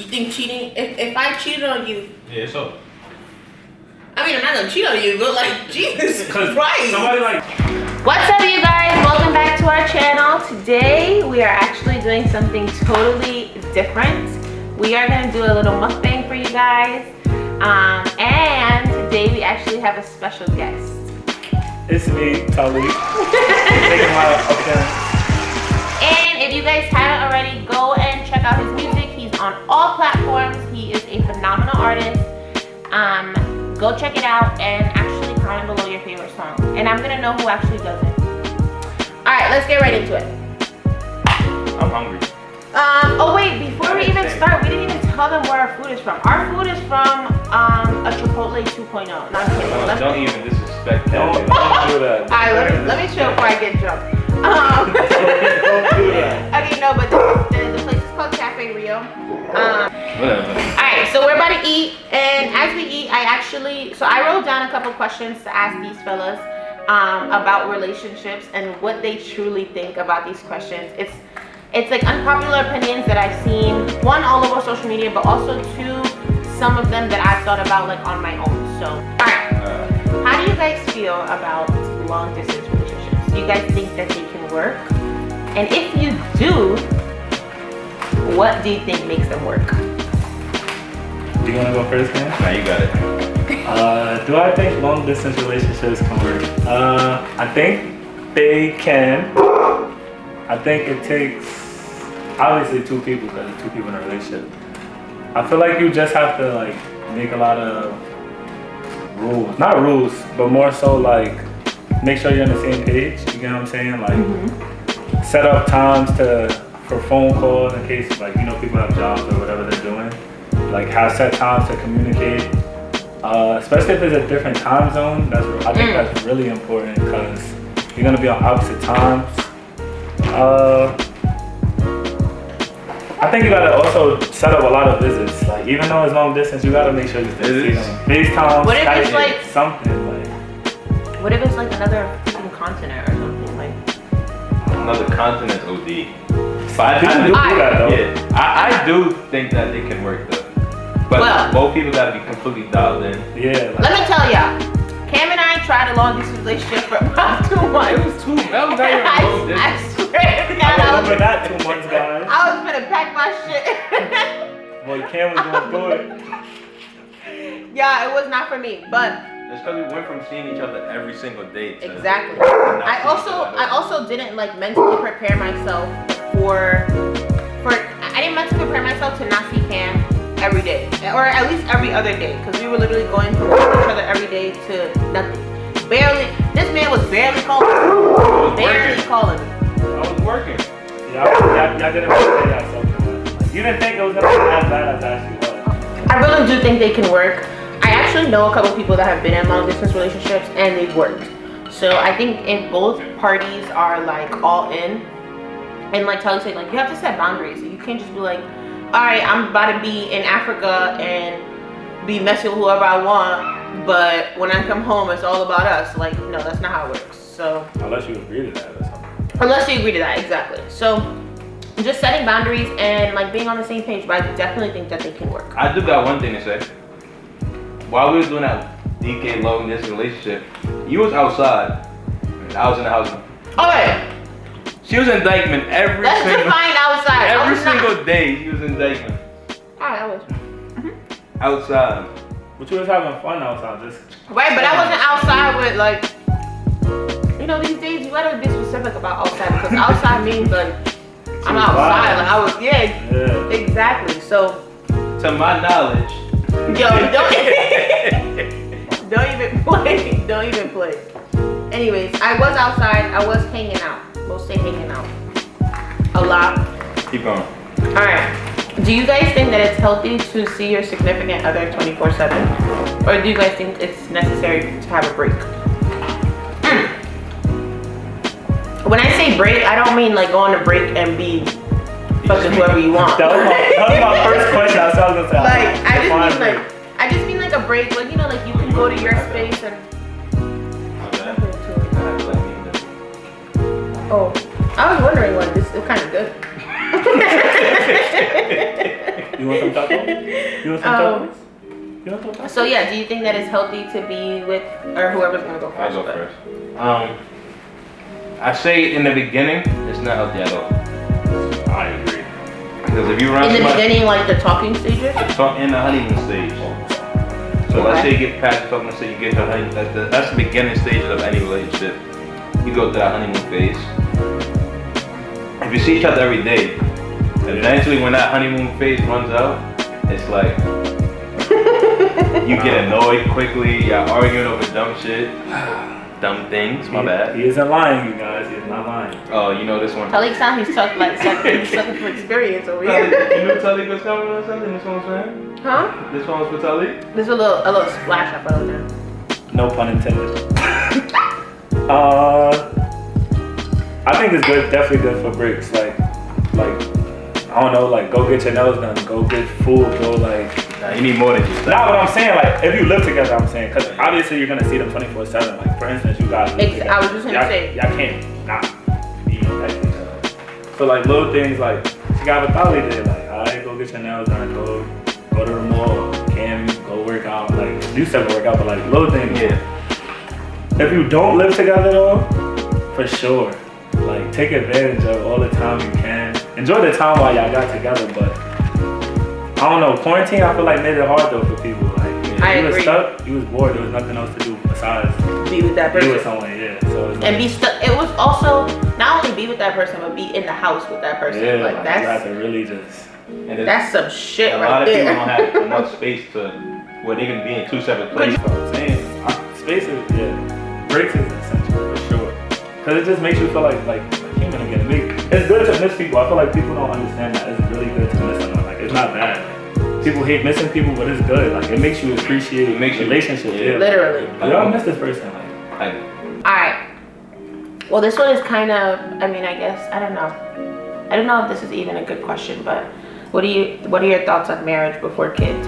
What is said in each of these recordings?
You think cheating? If I cheated on you, Yeah, so. I mean, I'm not gonna cheat on you, but like, Jesus Christ. Somebody like. What's up, you guys? Welcome back to our channel. Today, we are actually doing something totally different. We are gonna do a little mukbang for you guys. And today we actually have a special guest. It's me, Tahleek. Taking my appearance. And if you guys haven't already, go and check out his music. He's on all platforms. He is a phenomenal artist. Go check it out and actually comment below your favorite song. And I'm gonna know who actually does it. All right, let's get right into it. I'm hungry. Oh wait, before we even start, we didn't even tell them where our food is from. Our food is from a Chipotle 2.0. No, I'm kidding. Don't even disrespect that. Don't do that. All right, let me chill before I get drunk. Don't do that. Okay, no, but the place is called Cafe Rio. Whatever. Alright, so we're about to eat, and as we eat, I wrote down a couple questions to ask these fellas about relationships and what they truly think about these questions. It's like unpopular opinions that I've seen, one, all over social media, but also two, some of them that I've thought about like on my own. So, alright, how do you guys feel about long distance relationships? Do you guys think that they can work? And if you do, what do you think makes them work? Do you want to go first, man? Nah, you got it. Do I think long distance relationships can work? I think they can. I think it takes obviously two people, because it's two people in a relationship. I feel like you just have to like make a lot of rules, not rules, but more so like make sure you're on the same page. You get what I'm saying? Like set up times for phone calls in case like people have jobs or whatever they're doing. Like have set times to communicate, especially if it's a different time zone. I think that's really important because you're gonna be on opposite times. I think you gotta also set up a lot of visits. Like even though it's long distance, you gotta make sure you see them. FaceTime, what if Skype, it's like something like? What if it's like another freaking continent or something like? Another continent, OD. People do that though. Yeah, I do think that they can work though. But both people gotta be completely dialed in. Yeah. Let me tell y'all, Cam and I tried a long distance relationship for about 2 months. It was that was very long I distance. swear to God, Over that 2 months, guys. I was gonna pack my shit. Well, Cam was going through it. Yeah, it was not for me, but It's because we went from seeing each other every single day to exactly. not I seeing each other. also didn't like mentally prepare myself for I didn't mentally prepare myself to not see Cam every day, or at least every other day, because we were literally going from each other every day to nothing. Barely, this man was barely calling me. Barely calling me. I was working. Y'all didn't really say that so much. Like, you didn't think it was gonna be as bad as it actually was. I really do think they can work. I actually know a couple people that have been in long distance relationships and they've worked. So I think if both parties are like all in, and like Tully said, like you have to set boundaries. You can't just be like, all right, I'm about to be in Africa and be messing with whoever I want, but when I come home, it's all about us. Like, no, that's not how it works. So Unless you agree to that or something. unless you agree to that, exactly. So just setting boundaries and like being on the same page, but I definitely think that they can work. I do got one thing to say. While we was doing that DK long distance relationship, you was outside and I was in the house. Okay, She was in Dykeman every let's single define outside. every single day. She was in Dykeman Alright, I was. outside. But you was having fun outside, just Right, but I wasn't outside with like, these days you gotta be specific about outside, because outside means like I'm outside. Like I was, yeah, exactly. So To my knowledge, yo, don't even play. Don't even play. Anyways, I was outside. I was hanging out. We'll say hanging out a lot. keep going. All right. Do you guys think that it's healthy to see your significant other 24/7, or do you guys think it's necessary to have a break? When I say break, I don't mean like go on a break and be fucking whoever you want. that was my first question. I was gonna say. Like I just mean like a break, like like you can go to your space and. Oh, I was wondering what this is kind of good. You want some tacos? You want some tacos? You want some tacos? So yeah, do you think that it's healthy to be with, or whoever's gonna go first? I'll go first. I say in the beginning, it's not healthy at all. I agree. Because if you run In the somebody- beginning, like the talking stages? in the honeymoon stage. So let's say you get past the talking stage, you get to honeymoon. That's the beginning stage of any relationship. You go through that honeymoon phase. If you see each other every day, eventually when that honeymoon phase runs out, it's like you get annoyed quickly. You're arguing over dumb shit, dumb things. My bad. He isn't lying, you guys. He is not lying. Oh, you know this one. Tahleek sounds he's sucking for experience over here. You knew Tahleek was coming or something? This one was for him? Huh? This one was for Tahleek? There's a little splash up over there. No pun intended. I think it's good, definitely good for breaks. Like, I don't know, like go get your nails done, go get food, go like. Nah, you need more than just that. Nah, but I'm saying like if you live together, I'm saying, cause obviously you're gonna see them 24/7. Like for instance, you guys live together. I was just gonna say. Y'all can't not be next to each other. So like little things like she got a Thali day, like alright, go get your nails done, go to the mall, go work out, like do stuff to work out, but like little things. Yeah. If you don't live together though, for sure, like take advantage of all the time you can. Enjoy the time while y'all got together, but I don't know, quarantine I feel like made it hard though for people. Like I you was agree. stuck, you was bored, there was nothing else to do besides Be with that be with person. someone, yeah. So it's like, And be stuck. It was also not only be with that person, but be in the house with that person. yeah, Like you have that's to really just that's some shit a right lot of there. people don't have enough space to where they can be in two separate places. that's what I'm saying. Space is, yeah, breaks is essential for sure. Cause it just makes you feel like human again. It's good to miss people. I feel like people don't understand that. It's really good to miss someone. Like it's not bad. People hate missing people, but it's good. Like it makes you appreciate It makes you- relationships. yeah. Literally. Like, I miss this person. Like, Alright. Well, this one is kind of, I mean, I guess, I don't know. I don't know if this is even a good question, but what are your thoughts on marriage before kids?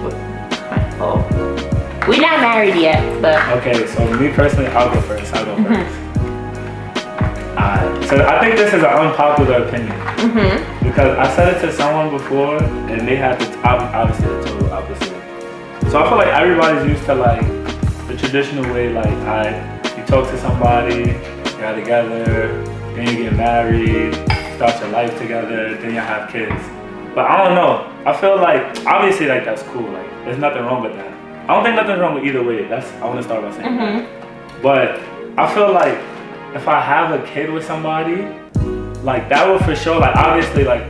Oh, we're not married yet, but. okay, so me personally, I'll go first. So I think this is an unpopular opinion. Because I said it to someone before and they had the obviously the total opposite. So I feel like everybody's used to like the traditional way, like you talk to somebody, you're together, then you get married, start your life together, then you have kids. But I don't know. I feel like obviously like that's cool. Like there's nothing wrong with that. I don't think nothing's wrong with either way. I want to start by saying that. But I feel like if I have a kid with somebody, like that would for sure, like obviously like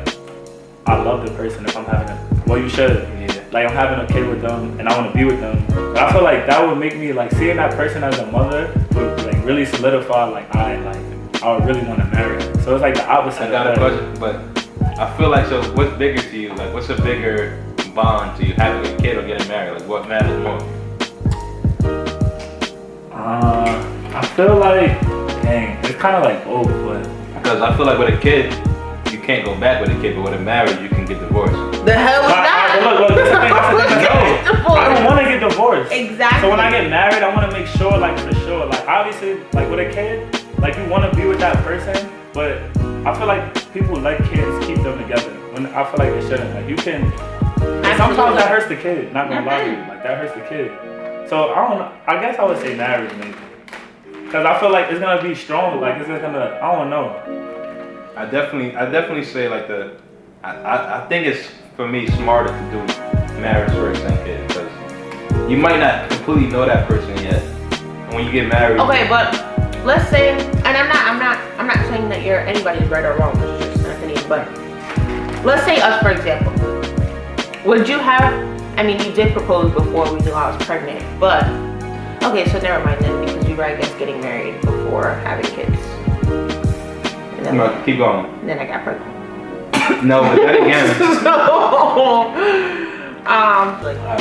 I love the person if I'm having well you should. Yeah. Like I'm having a kid with them and I want to be with them. But I feel like that would make me like seeing that person as a mother would like really solidify like I would really want to marry her. So it's like the opposite. I got a question, but I feel like so what's bigger to you? Like what's a bigger bond to you, having a kid or getting married? Like what matters more? I feel like dang, it's kind of like both, but Because I feel like with a kid, you can't go back with a kid, but with a marriage, you can get divorced. The hell was that? Look, that's the thing. No, I don't want to get divorced. Exactly. So when I get married, I want to make sure, like for sure, like obviously, like with a kid, like you want to be with that person, but I feel like people let kids keep them together. When I feel like they shouldn't. Like you can. Sometimes that hurts the kid. Not gonna lie to you, like that hurts the kid. So I don't know. I guess I would say marriage maybe, because I feel like it's gonna be strong. Like it's gonna. I don't know. I definitely say like I think it's for me smarter to do marriage first than kid because you might not completely know that person yet. And when you get married, Okay, but let's say, and I'm not saying that you're anybody's right or wrong. It's just an opinion. But let's say us, for example. Would you have? I mean, you did propose before we knew I was pregnant, but okay, so never mind then because you were, I guess, getting married before having kids. And then, no, keep going. then I got pregnant. No, but then again, Like, alright.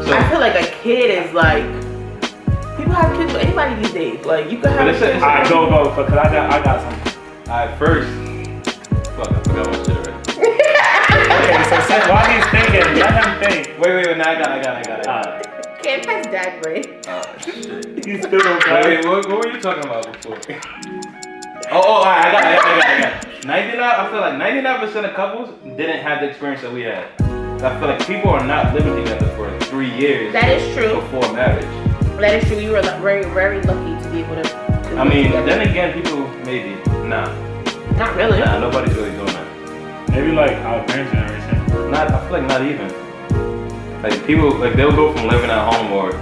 So, I feel like a kid is like people have kids with anybody these days. Like you could have. But it's a- kids. Alright, go, because I got something. alright, first, fuck, I forgot my shit already. Okay, so while he's thinking, let him think. Wait, no, I got it. Can't pass dad brain. Oh shit. He's still okay. Wait, what were you talking about before? Alright, I got it. 99, I feel like 99% of couples didn't have the experience that we had. I feel like people are not living together for 3 years. That is true. Before marriage. That is true. You were very, very lucky to be able to I mean, together. then again, people maybe nah. Not really. Nah, nobody's really doing that. Maybe like our parents' generation. Not, I feel like not even. Like people, like they'll go from living at home or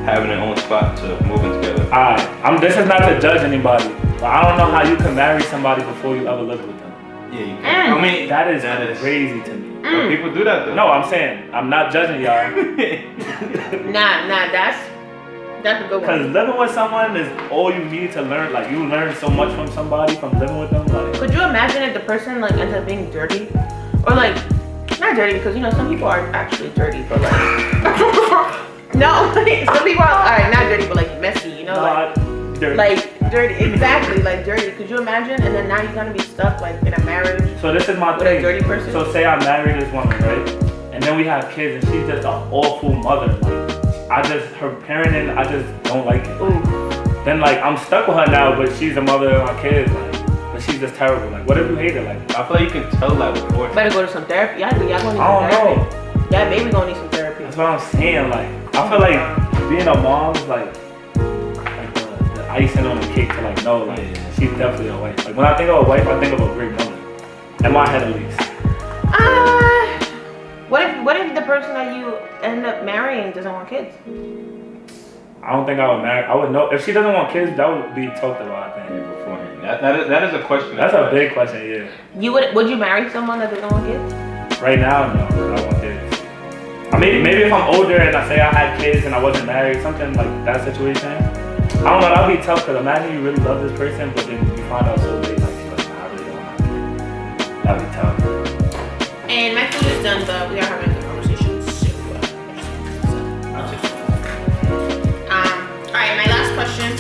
having their own spot to moving together. Alright, this is not to judge anybody, but I don't know how you can marry somebody before you ever live with them. Yeah, you can. I mean, that is crazy to me. But people do that though. No, I'm saying I'm not judging y'all. Nah, that's a good Because one. living with someone is all you need to learn. Like you learn so much from somebody from living with them. Like, Could you imagine if the person like ends up being dirty, or like not dirty because you know some people are actually dirty, but like no, some people are alright, not dirty, but like messy, you know, dirty. like dirty, exactly, like dirty. Could you imagine? And then now you're gonna be stuck like in a marriage So this is my with thing. a dirty person. So say I marry this woman, right? And then we have kids, and she's just an awful mother. Like her parenting, I just don't like it. Ooh. Then like I'm stuck with her now, but she's a mother of my kids. Like, but she's just terrible. Like, what if you hate her? Like, I feel like you can tell that before. Better go to some therapy. Y'all gonna need some I don't therapy. know. Yeah, baby gonna need some therapy. That's what I'm saying. Like, I feel like being a mom is like the icing on the cake to like know like she's definitely a wife. Like when I think of a wife, I think of a great mother. In my head at least. What if the person that you end up marrying doesn't want kids? I don't think I would marry. I would know if she doesn't want kids. That would be talked about. I think Beforehand. That is a question. that's a big question. Yeah. Would you marry someone that doesn't want kids? Right now, no. I want kids. I mean, maybe if I'm older and I say I had kids and I wasn't married, something like that situation. I don't know. That'd be tough because imagine you really love this person, but then you find out so late, like you're like, nah, I really don't want kids. That'd be tough. And my food is done, but we are having a good conversation. So, alright, my last question.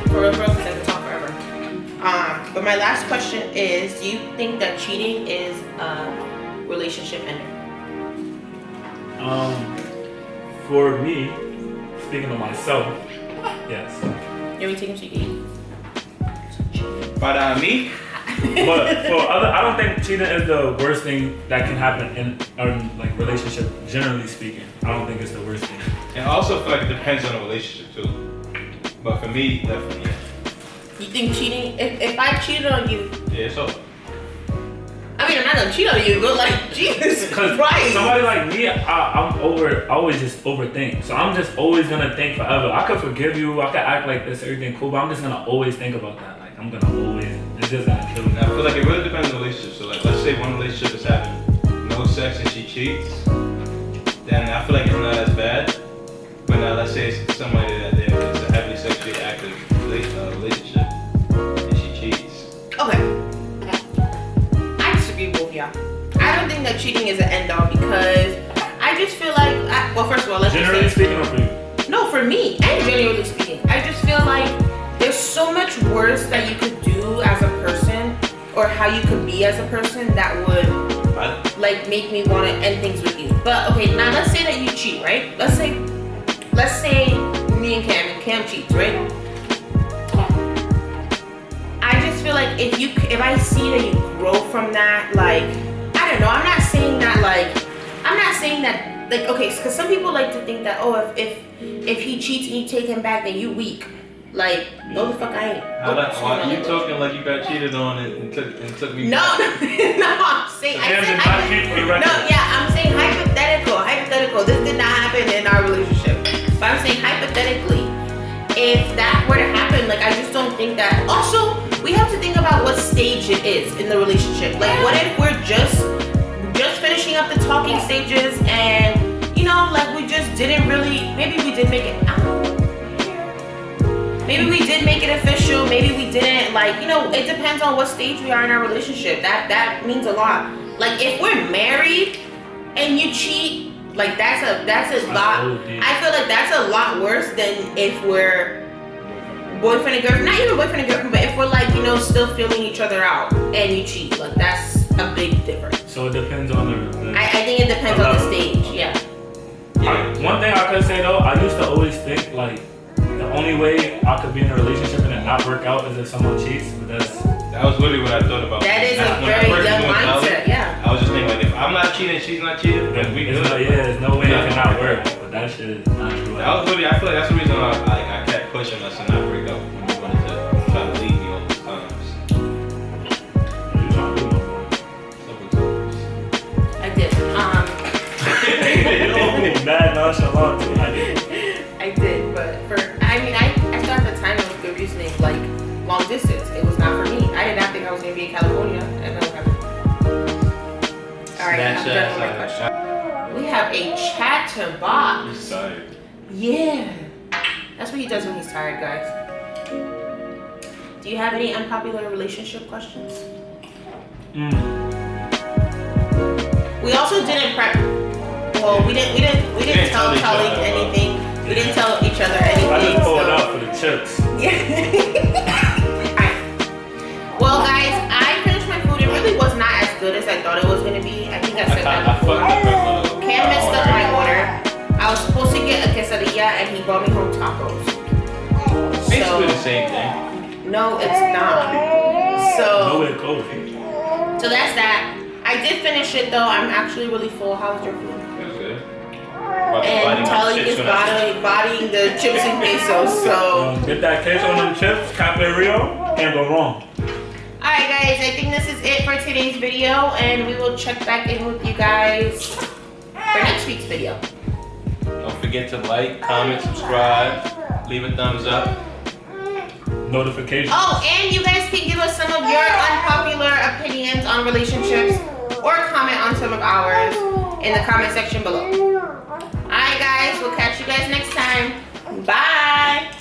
For real, because I can talk forever. But my last question is: do you think that cheating is a relationship ender? For me, speaking of myself, yes. You ever taken cheating? But me? But for other, I don't think cheating is the worst thing that can happen in a like relationship. Generally speaking, I don't think it's the worst thing. And I also feel like it depends on the relationship too. But for me, definitely yeah. You think cheating? If I cheated on you, Yeah, so I mean, I'm not gonna cheat on you, but like, Jesus Because Christ. somebody like me, I always just overthink. So I'm just always gonna think forever. I could forgive you, I could act like this, everything cool, but I'm just gonna always think about that. Like I'm gonna always, it's just gonna kill me. I feel like it really depends on the relationship. So like, let's say one relationship is having no sex and she cheats, then I feel like it's not as bad. But now let's say it's somebody that is a heavily sexually active relationship and she cheats. Okay. I disagree with both of y'all. I don't think that cheating is an end all because I just feel like, well, first of all, let's Generally just say, speaking, or for you? no, for me, and generally speaking, I just feel like there's so much worse that you could do as a person or how you could be as a person that would like make me want to end things with you. But okay, now let's say that you cheat, right? Let's say me and Cam cheats, right? I just feel like if I see that you grow from that, like, I don't know, I'm not saying that like, okay, because some people like to think that, oh, if he cheats and you take him back, then you weak. Like, no the fuck I ain't. Why you talking like you got cheated on and took me No, back? no, I'm saying, I'm saying hypothetical. This did not happen in our relationship. But I'm saying hypothetically, if that were to happen, like, I just don't think that. Also, we have to think about what stage it is in the relationship. Like, what if we're just finishing up the talking stages and, you know, like, we just didn't really, maybe we did make it, I don't know. Maybe we did make it official, maybe we didn't, like, you know, it depends on what stage we are in our relationship. That means a lot. Like, if we're married and you cheat, like, that's a lot. I feel like that's a lot worse than if we're boyfriend and girlfriend. Not even boyfriend and girlfriend, but if we're, like, you know, still feeling each other out and you cheat. Like, that's a big difference. So it depends on the I think it depends on the stage, yeah. One thing I could say though, I used to always think like the only way I could be in a relationship and it not work out is if someone cheats. But that was literally what I thought about. That is a very young mindset, yeah. I was just thinking like if I'm not cheating, she's not cheating, then we good. There's no way it cannot work. But that shit is not true. That was really, I feel like that's the reason I kept pushing us and not break up when you wanted to try to leave me all the times. You trying to do no more. I did. Mad nonchalant too. I did, but I still have the time with good reasoning, like long distance. It was not for me. I did not think I was gonna be in California, and then all right, I'm done with my question. We have a chatterbox. He's tired. Yeah, that's what he does when he's tired, guys. Do you have any unpopular relationship questions? We also didn't prep. Well, we didn't tell Tahleek anything. We didn't tell each other anything. I just pulled out for the chips. Yeah. Alright. Well, guys, I finished my food. It really was not as good as I thought it was gonna be. I think I said that before. Cam messed up my order. I was supposed to get a quesadilla, and he brought me home tacos. Basically the same thing. No, it's not. Nowhere close. So that's that. I did finish it though. I'm actually really full. How was your food? It was good. And Tahleek is bodying the chips and queso. So get that queso on them chips, Cafe Rio, can't go wrong. alright guys, I think this is it for today's video, and we will check back in with you guys for next week's video. Don't forget to like, comment, subscribe, leave a thumbs up. Notifications. Oh, and you guys can give us some of your unpopular opinions on relationships, or comment on some of ours in the comment section below. Alright guys, we'll catch you guys next time. Bye!